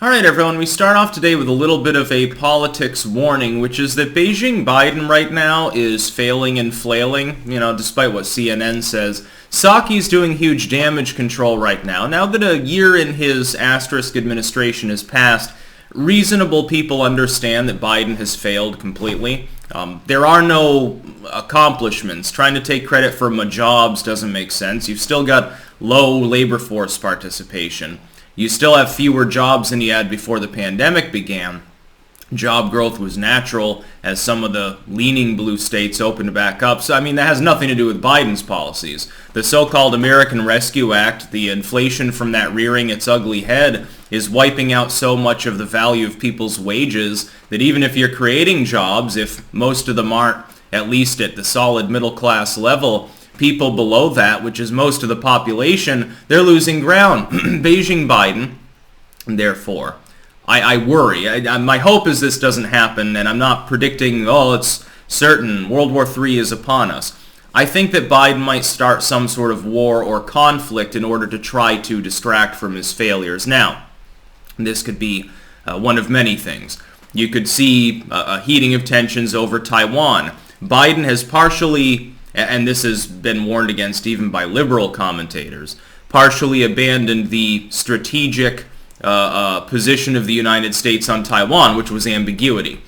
Alright everyone, we start off today with a little bit of a politics warning, which is that Beijing Biden right now is failing and flailing, despite what CNN says. Psaki's doing huge damage control right now. Now that a year in his asterisk administration has passed, reasonable people understand that Biden has failed completely. There are no accomplishments. Trying to take credit for jobs doesn't make sense. You've still got low labor force participation. You still have fewer jobs than you had before the pandemic began. Job growth was natural as some of the leaning blue states opened back up. So, that has nothing to do with Biden's policies. The so-called American Rescue Act, the inflation from that rearing its ugly head, is wiping out so much of the value of people's wages that even if you're creating jobs, if most of them aren't at least at the solid middle class level, people below that, which is most of the population, they're losing ground. Beijing Biden, therefore, I worry. My hope is this doesn't happen, and I'm not predicting, it's certain, World War III is upon us. I think that Biden might start some sort of war or conflict in order to try to distract from his failures. Now, this could be one of many things. You could see a heating of tensions over Taiwan. Biden has partially, and this has been warned against even by liberal commentators, partially abandoned the strategic position of the United States on Taiwan, which was ambiguity.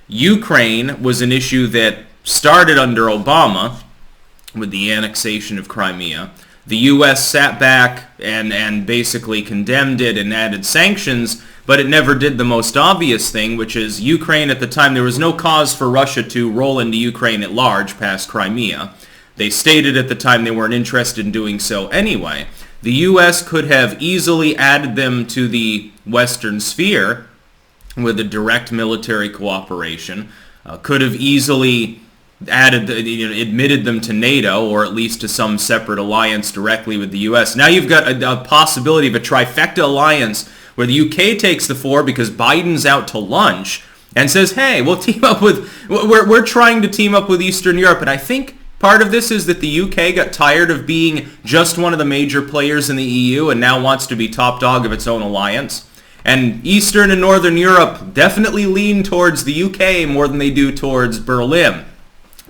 Ukraine was an issue that started under Obama with the annexation of Crimea. The U.S. sat back and basically condemned it and added sanctions, but it never did the most obvious thing, which is Ukraine at the time, there was no cause for Russia to roll into Ukraine at large past Crimea. They stated at the time they weren't interested in doing so anyway. The U.S. could have easily added them to the Western sphere with a direct military cooperation, could have easily admitted them to NATO, or at least to some separate alliance directly with the U.S. Now you've got a possibility of a trifecta alliance where the U.K. takes the fore because Biden's out to lunch and says, hey, we're trying to team up with Eastern Europe. And I think part of this is that the UK got tired of being just one of the major players in the EU and now wants to be top dog of its own alliance. And Eastern and Northern Europe definitely lean towards the UK more than they do towards Berlin,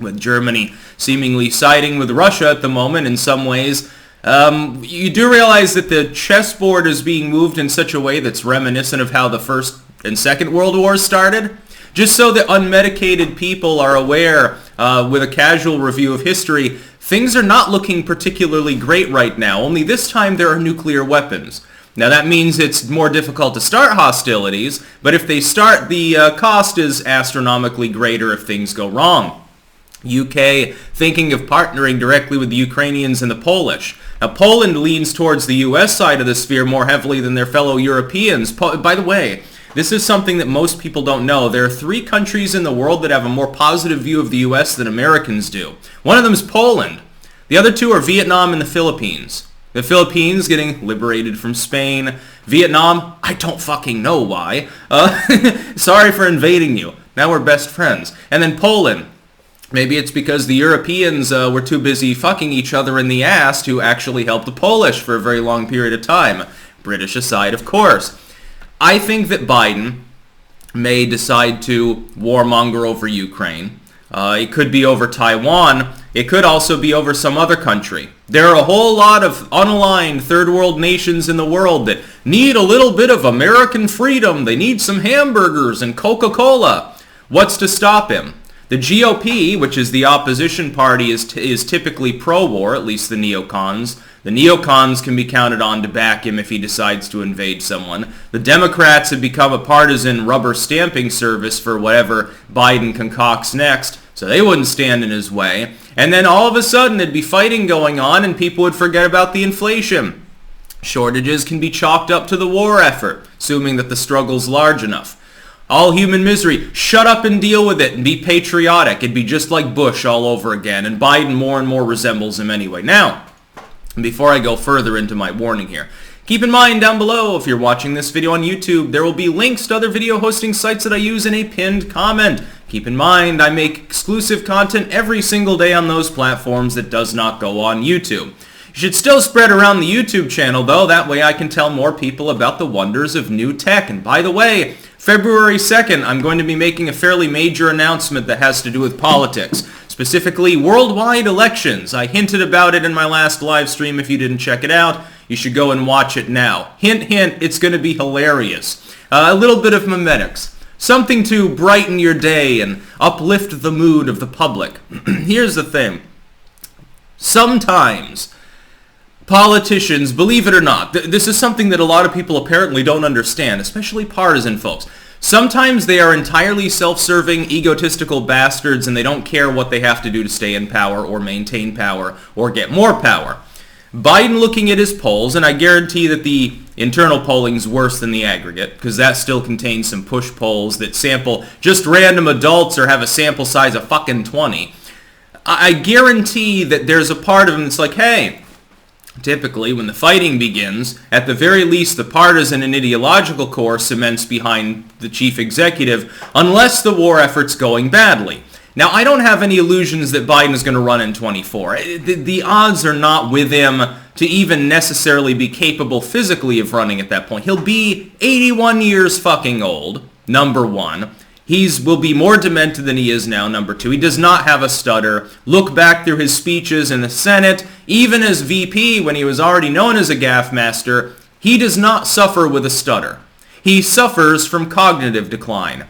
with Germany seemingly siding with Russia at the moment in some ways. You do realize that the chessboard is being moved in such a way that's reminiscent of how the First and Second World Wars started. Just so that unmedicated people are aware, with a casual review of history, things are not looking particularly great right now, only this time there are nuclear weapons. Now that means it's more difficult to start hostilities, but if they start, the cost is astronomically greater if things go wrong. UK thinking of partnering directly with the Ukrainians and the Polish. Now Poland leans towards the US side of the sphere more heavily than their fellow Europeans. By the way, this is something that most people don't know. There are 3 countries in the world that have a more positive view of the U.S. than Americans do. One of them is Poland. The other 2 are Vietnam and the Philippines. The Philippines getting liberated from Spain. Vietnam, I don't fucking know why. Sorry for invading you. Now we're best friends. And then Poland. Maybe it's because the Europeans were too busy fucking each other in the ass to actually help the Polish for a very long period of time. British aside, of course. I think that Biden may decide to warmonger over Ukraine. It could be over Taiwan. It could also be over some other country. There are a whole lot of unaligned third world nations in the world that need a little bit of American freedom. They need some hamburgers and Coca-Cola. What's to stop him? The GOP, which is the opposition party, is typically pro-war, at least the neocons. The neocons can be counted on to back him if he decides to invade someone. The Democrats have become a partisan rubber stamping service for whatever Biden concocts next, so they wouldn't stand in his way. And then all of a sudden there'd be fighting going on and people would forget about the inflation. Shortages can be chalked up to the war effort, assuming that the struggle's large enough. All human misery, shut up and deal with it and be patriotic. It'd be just like Bush all over again, and Biden more and more resembles him anyway. Now, before I go further into my warning here, keep in mind down below, if you're watching this video on YouTube, there will be links to other video hosting sites that I use in a pinned comment. Keep in mind, I make exclusive content every single day on those platforms that does not go on YouTube. You should still spread around the YouTube channel, though. That way I can tell more people about the wonders of new tech. And by the way, February 2nd, I'm going to be making a fairly major announcement that has to do with politics. Specifically, worldwide elections. I hinted about it in my last live stream. If you didn't check it out, you should go and watch it now. Hint, hint, it's going to be hilarious. A little bit of memetics. Something to brighten your day and uplift the mood of the public. Here's the thing. Sometimes politicians, believe it or not, this is something that a lot of people apparently don't understand, especially partisan folks. Sometimes they are entirely self-serving, egotistical bastards, and they don't care what they have to do to stay in power or maintain power or get more power. Biden looking at his polls, and I guarantee that the internal polling's worse than the aggregate, because that still contains some push polls that sample just random adults or have a sample size of fucking 20. I guarantee that there's a part of him that's like, hey, typically, when the fighting begins, at the very least, the partisan and ideological core cements behind the chief executive, unless the war effort's going badly. Now, I don't have any illusions that Biden is going to run in 24. The odds are not with him to even necessarily be capable physically of running at that point. He'll be 81 years fucking old, number one. Will be more demented than he is now, number two. He does not have a stutter. Look back through his speeches in the Senate. Even as VP, when he was already known as a gaffe master, he does not suffer with a stutter. He suffers from cognitive decline.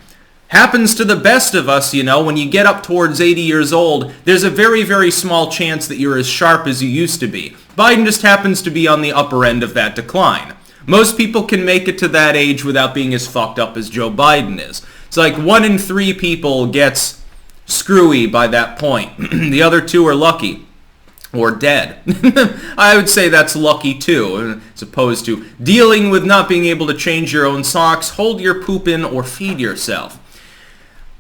Happens to the best of us, when you get up towards 80 years old, there's a very, very small chance that you're as sharp as you used to be. Biden just happens to be on the upper end of that decline. Most people can make it to that age without being as fucked up as Joe Biden is. It's like 1 in 3 people gets screwy by that point. The other 2 are lucky or dead. I would say that's lucky too, as opposed to dealing with not being able to change your own socks, hold your poop in, or feed yourself.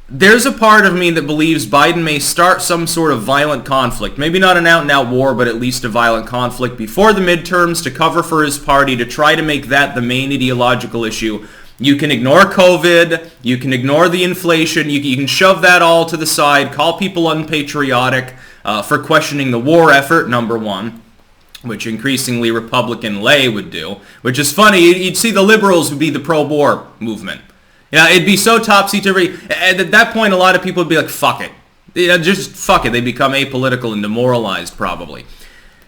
There's a part of me that believes Biden may start some sort of violent conflict. Maybe not an out-and-out war, but at least a violent conflict before the midterms to cover for his party, to try to make that the main ideological issue. You can ignore COVID, you can ignore the inflation, you can shove that all to the side, call people unpatriotic for questioning the war effort, number one, which increasingly Republican lay would do, which is funny. You'd see the liberals would be the pro-war movement. It'd be so topsy-turvy. At that point, a lot of people would be like, fuck it. Just fuck it. They become apolitical and demoralized, probably.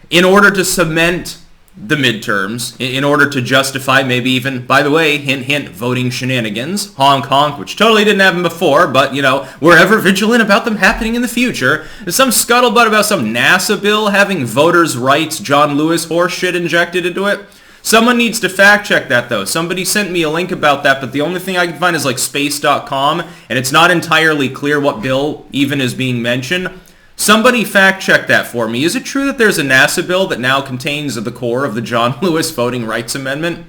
In order to cement the midterms, in order to justify maybe even, by the way, hint, hint, voting shenanigans, honk, honk, which totally didn't happen before, but, we're ever vigilant about them happening in the future. There's some scuttlebutt about some NASA bill having voters' rights, John Lewis horse shit injected into it. Someone needs to fact check that, though. Somebody sent me a link about that, but the only thing I can find is like space.com, and it's not entirely clear what bill even is being mentioned. Somebody fact check that for me. Is it true that there's a NASA bill that now contains the core of the John Lewis Voting Rights Amendment?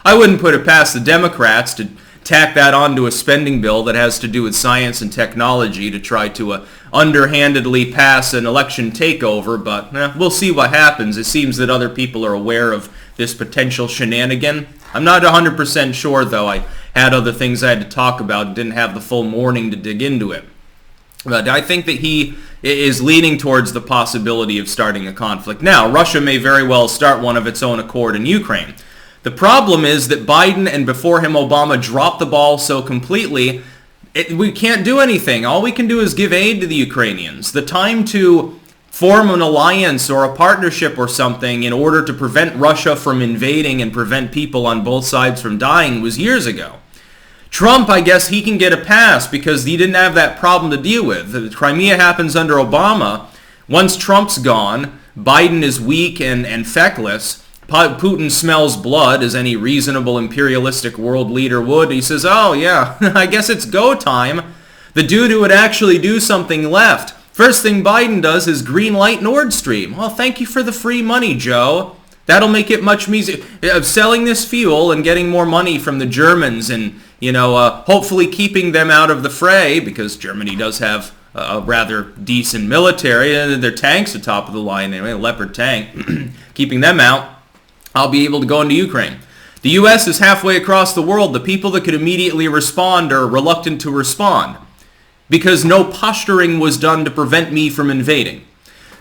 I wouldn't put it past the Democrats to tack that onto a spending bill that has to do with science and technology to try to underhandedly pass an election takeover, but we'll see what happens. It seems that other people are aware of this potential shenanigan. I'm not 100% sure, though. I had other things I had to talk about and didn't have the full morning to dig into it. But I think that he is leaning towards the possibility of starting a conflict. Now, Russia may very well start one of its own accord in Ukraine. The problem is that Biden and before him Obama dropped the ball so completely, we can't do anything. All we can do is give aid to the Ukrainians. The time to form an alliance or a partnership or something in order to prevent Russia from invading and prevent people on both sides from dying was years ago. Trump, I guess he can get a pass because he didn't have that problem to deal with. The Crimea happens under Obama. Once Trump's gone, Biden is weak and feckless. Putin smells blood, as any reasonable imperialistic world leader would. He says, oh yeah, I guess it's go time. The dude who would actually do something left. First thing Biden does is green light Nord Stream. Well, thank you for the free money, Joe. That'll make it much easier. Selling this fuel and getting more money from the Germans and, hopefully keeping them out of the fray, because Germany does have a rather decent military, and their tanks are top of the line anyway, a Leopard tank. Keeping them out, I'll be able to go into Ukraine. The U.S. is halfway across the world. The people that could immediately respond are reluctant to respond because no posturing was done to prevent me from invading.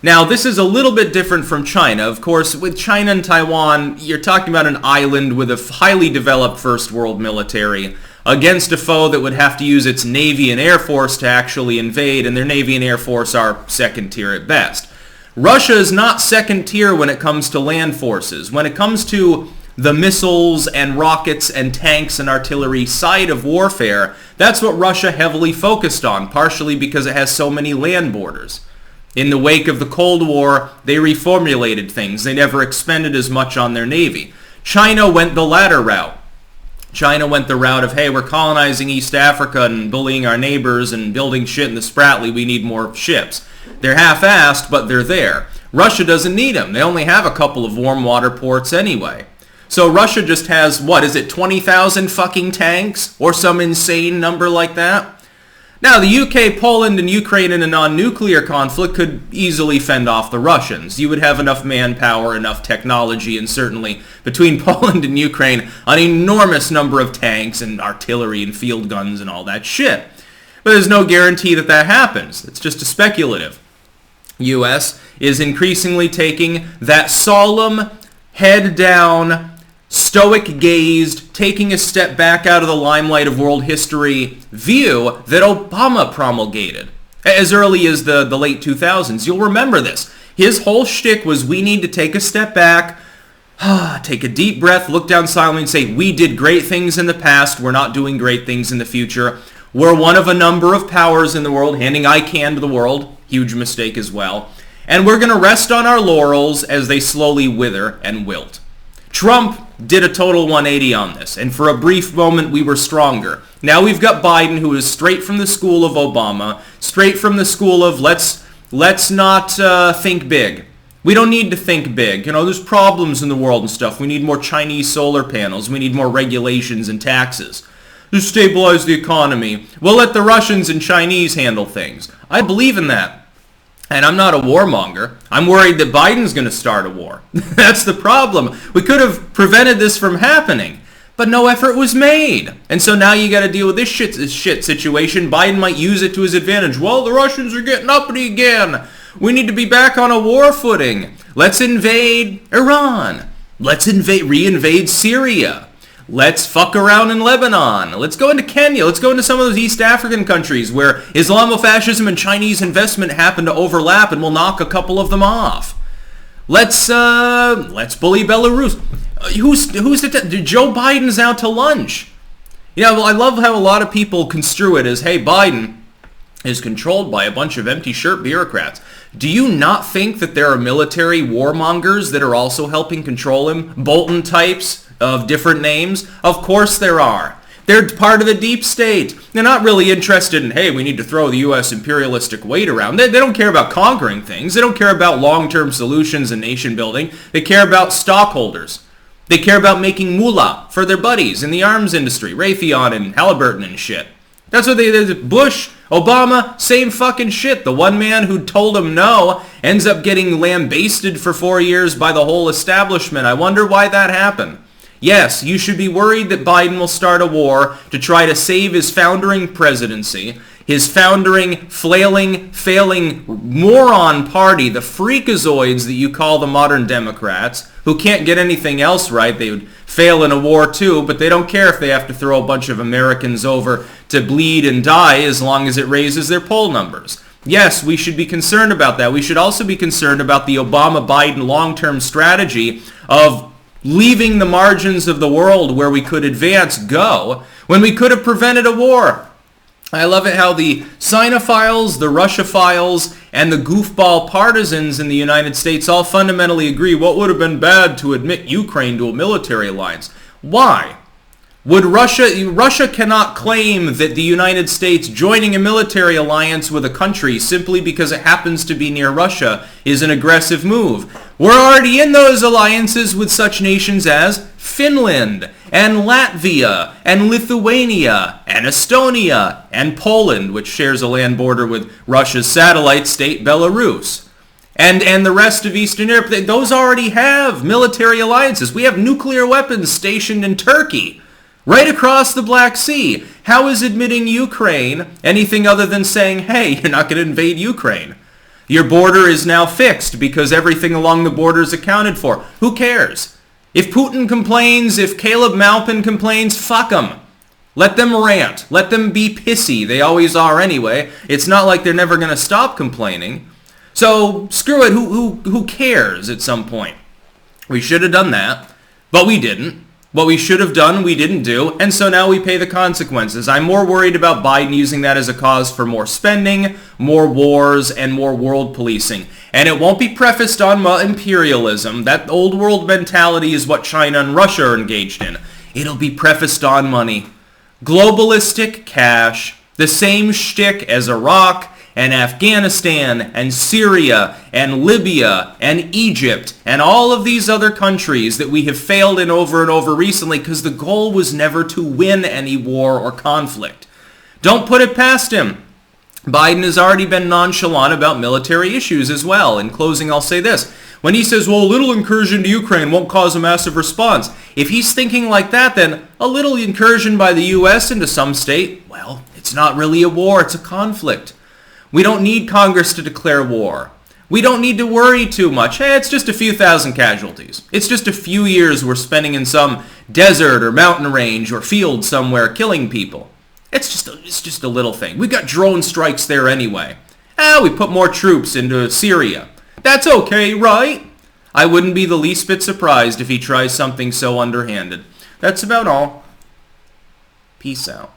Now, this is a little bit different from China. Of course, with China and Taiwan, you're talking about an island with a highly developed first world military against a foe that would have to use its Navy and Air Force to actually invade, and their Navy and Air Force are second tier at best. Russia is not second tier when it comes to land forces. When it comes to the missiles and rockets and tanks and artillery side of warfare, that's what Russia heavily focused on, partially because it has so many land borders. In the wake of the Cold War, they reformulated things. They never expended as much on their Navy. China went the latter route. China went the route of, hey, we're colonizing East Africa and bullying our neighbors and building shit in the Spratly. We need more ships. They're half-assed, but they're there. Russia doesn't need them. They only have a couple of warm water ports anyway. So Russia just has, 20,000 fucking tanks? Or some insane number like that? Now, the UK, Poland, and Ukraine in a non-nuclear conflict could easily fend off the Russians. You would have enough manpower, enough technology, and certainly between Poland and Ukraine, an enormous number of tanks and artillery and field guns and all that shit. But there's no guarantee that that happens. It's just a speculative. U.S. is increasingly taking that solemn, head-down, stoic-gazed, taking a step back out of the limelight of world history view that Obama promulgated as early as the late 2000s. You'll remember this. His whole shtick was, we need to take a step back, take a deep breath, look down silently and say, we did great things in the past, we're not doing great things in the future. We're one of a number of powers in the world, handing ICANN to the world, huge mistake as well. And we're going to rest on our laurels as they slowly wither and wilt. Trump did a total 180 on this, and for a brief moment we were stronger. Now we've got Biden, who is straight from the school of Obama, straight from the school of let's not think big. We don't need to think big. There's problems in the world and stuff. We need more Chinese solar panels. We need more regulations and taxes to stabilize the economy. We'll let the Russians and Chinese handle things. I believe in that. And I'm not a warmonger. I'm worried that Biden's going to start a war. That's the problem. We could have prevented this from happening, but no effort was made. And so now you got to deal with this shit situation. Biden might use it to his advantage. Well, the Russians are getting uppity again. We need to be back on a war footing. Let's invade Iran. Let's re-invade Syria. Let's fuck around in Lebanon. Let's go into Kenya. Let's go into some of those East African countries where Islamofascism and Chinese investment happen to overlap, and we'll knock a couple of them off. Let's bully Belarus. Joe Biden's out to lunch. I love how a lot of people construe it as, hey, Biden is controlled by a bunch of empty shirt bureaucrats. Do you not think that there are military warmongers that are also helping control him? Bolton types of different names? Of course there are. They're part of the deep state. They're not really interested in, hey, we need to throw the U.S. imperialistic weight around. They don't care about conquering things. They don't care about long-term solutions and nation building. They care about stockholders. They care about making moolah for their buddies in the arms industry, Raytheon and Halliburton and shit. That's what they did. Bush, Obama, same fucking shit. The one man who told him no ends up getting lambasted for 4 years by the whole establishment. I wonder why that happened. Yes, you should be worried that Biden will start a war to try to save his foundering presidency, his foundering, flailing, failing moron party, the freakazoids that you call the modern Democrats, who can't get anything else right. They would fail in a war too, but they don't care if they have to throw a bunch of Americans over to bleed and die as long as it raises their poll numbers. Yes, we should be concerned about that. We should also be concerned about the Obama-Biden long-term strategy of leaving the margins of the world where we could advance go when we could have prevented a war. I love it how the Sinophiles, the Russophiles, and the goofball partisans in the United States all fundamentally agree what would have been bad to admit Ukraine to a military alliance. Why? Russia cannot claim that the United States joining a military alliance with a country simply because it happens to be near Russia is an aggressive move. We're already in those alliances with such nations as Finland and Latvia and Lithuania and Estonia and Poland, which shares a land border with Russia's satellite state Belarus. And the rest of Eastern Europe. Those already have military alliances. We have nuclear weapons stationed in Turkey, right across the Black Sea. How is admitting Ukraine anything other than saying, hey, you're not going to invade Ukraine? Your border is now fixed because everything along the border is accounted for. Who cares? If Putin complains, if Caleb Maupin complains, fuck them. Let them rant. Let them be pissy. They always are anyway. It's not like they're never going to stop complaining. So screw it. Who cares at some point? We should have done that, but we didn't. What we should have done, we didn't do, and so now we pay the consequences. I'm more worried about Biden using that as a cause for more spending, more wars, and more world policing. And it won't be prefaced on imperialism. That old world mentality is what China and Russia are engaged in. It'll be prefaced on money. Globalistic cash, the same shtick as Iraq and Afghanistan and Syria and Libya and Egypt and all of these other countries that we have failed in over and over recently because the goal was never to win any war or conflict. Don't put it past him. Biden has already been nonchalant about military issues as well. In closing, I'll say this. When he says, well, a little incursion to Ukraine won't cause a massive response. If he's thinking like that, then a little incursion by the U.S. into some state, well, it's not really a war, it's a conflict. We don't need Congress to declare war. We don't need to worry too much. Hey, it's just a few thousand casualties. It's just a few years we're spending in some desert or mountain range or field somewhere killing people. It's just a little thing. We got drone strikes there anyway. We put more troops into Syria. That's okay, right? I wouldn't be the least bit surprised if he tries something so underhanded. That's about all. Peace out.